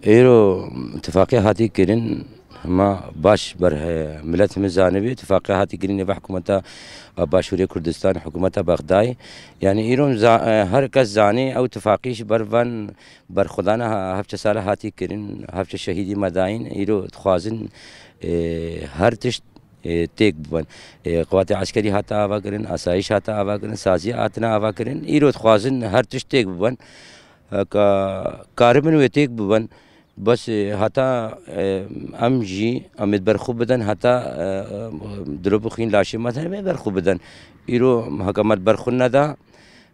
arrow اتفاقی هاتی کردن ما باش بر ملت مزانبی اتفاقی هاتی کردن و حکومت باشوری کردستان حکومت بغداد یعنی ایرو هر کس زانی او اتفاقیش بر خدانا هفت سال هاتی کردن هفت شهیدی مدائن ایرو خوازن هر تشت تیک بن قوات عسکری هاتا آوا کرن آسایش هاتا آوا کرن سازی آتنا آوا کرن ایرو خوازن هر تشت تیک بن کاربن و تیک بن بس هاتا ام جی امید برخوب بدن هاتا دروب خین لاشه مثلا برخوب بدن ایرو حکومت برخو ندا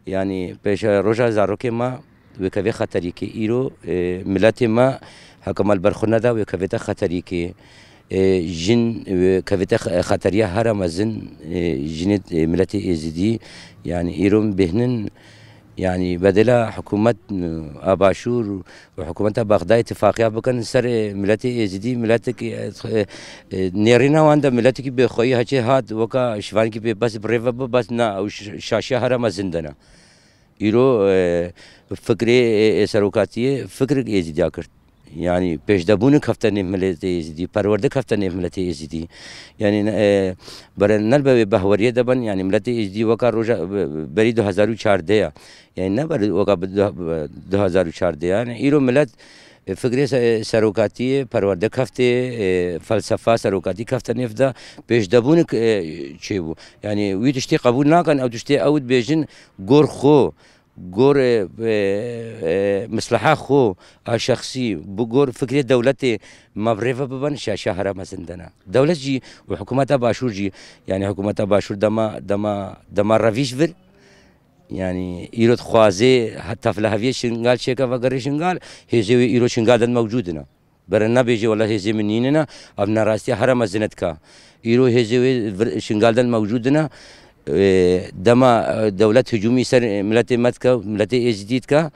یعنی پیش روزا زارو که ما وکوی خطری که ایرو ملت ما حکومت برخو ندا وکوی تا خطری که جن كفيتا خطرية هرم زن جنت ملت إزدي يعني إيرون بهنن يعني بدلا حكومة أباشور وحكومة بغداد اتفاقية بكن سر ملت إزدي ملتك نيرنا واندا ملتك بخوي هاتي هات وكا شوانك بس بريفا بس نا أو شاشة هرم زندنا إيرو فكرة سروكاتية فكرة إزدي أكرت يعني پیش دبون کفتن ملت ازدی پرورده کفتن ملت ازدی یعنی برای نلبه بهوریه دبن یعنی ملت ازدی وکا روزا بری 2014 یعنی نه بری وکا 2014 یعنی ایرو ملت فکر سروکاتی پرورده کفته فلسفه سروکاتی کفته نفدا پیش دبون چی بو یعنی وی تشتی قبول نکن او تشتی اود بیجن گور خو گور مصلحة خو شخصي بقور فكرة دولتي مبرفة ببن شهرها مثلا دولة جي وحكومة باشور جي يعني حكومة باشور دما رفيش فر يعني إيرو خوازي حتى في الهوية شنغال شيكا وغير شنغال هزي إيرو شنغال موجودنا برنا بيجي ولا هزي منيننا أبنا راستي حرم زنتكا إيرو هزي شنغال موجودنا دما دولة هجومي سر ملت متكا ملت إزديد كا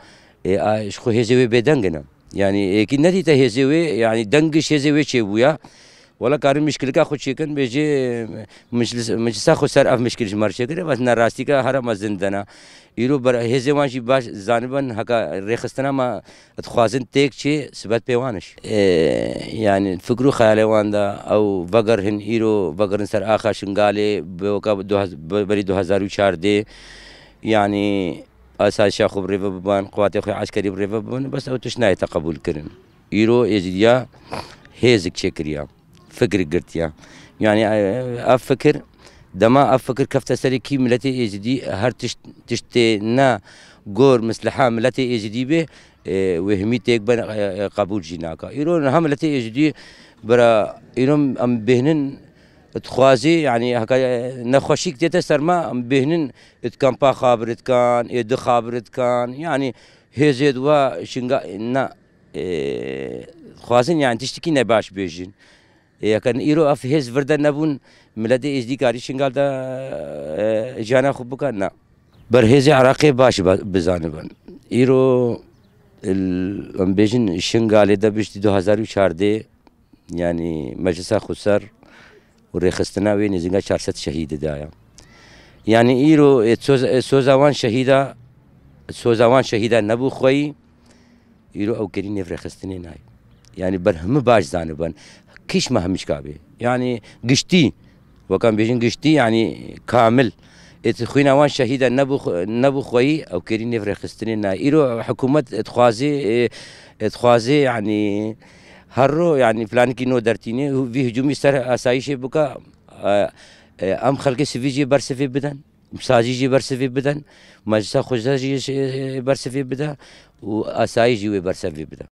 شخو هزوي بدنجنا يعني كي نتيجة هزوي يعني دنجش هزوي شيء ولا كارم مشكلة كا خود شيكن بيجي مجلس خو سر أف مشكلة مر شكله بس نراستي كا هرم زندنا يرو بر هزوانشي باش زانبن هكا رخصتنا ما تخوازن تيك شيء سبت بيوانش يعني فكروا خيالي واندا أو بقرهن يرو بقرن سر آخر شنغالي بوكا بري 2014 يعني أساس شاخو بريفا ببان قوات أخوي عسكري بريفا ببان بس أو تشناي تقبل كرن يرو يزيديا هيزك شكريا فكر قرتيا يعني أفكر دما أفكر كفت سري كي ملتي إزدي هر تشتنا جور مصلحة ملتي إزدي به وهمي تيك بن قبول جيناكا يرون هم ملتي إزدي برا يرون أم بهنن تخوازي يعني هكا نخوشيك تيتا سرما أم بهنن اتكامبا خابرت كان إد خابرت كان يعني هزيد وشنغا نا خوازين يعني تشتكي نباش بيجين كان إيرو أفهز فردا نبون ملتي إزدي كاري شنغال دا جانا خوب كان نا برهزي عراقي باش بزانبن إيرو الأمبيجن شنغالي دا بيش 2014 يعني مجلس خسر وريخستنا وين زنقا 400 شهيد دايا يعني إيرو سوزاوان شهيدا نبو خوي إيرو أو كريني فريخستني ناي يعني برهم باش زانبن كيش ما همش كابي يعني قشتي وكان بيجين قشتي يعني كامل اتخوينا وان شهيدا نبو خوي او كريني فريخستنينا ايرو حكومه اتخوازي يعني هرو يعني فلان كينو درتيني في هجومي سر اسايش بكا ام خلق سيفيجي برسفي بدن مساجي برسفي بدن مجلس خوزاجي برسفي بدن واسايجي برسفي بدن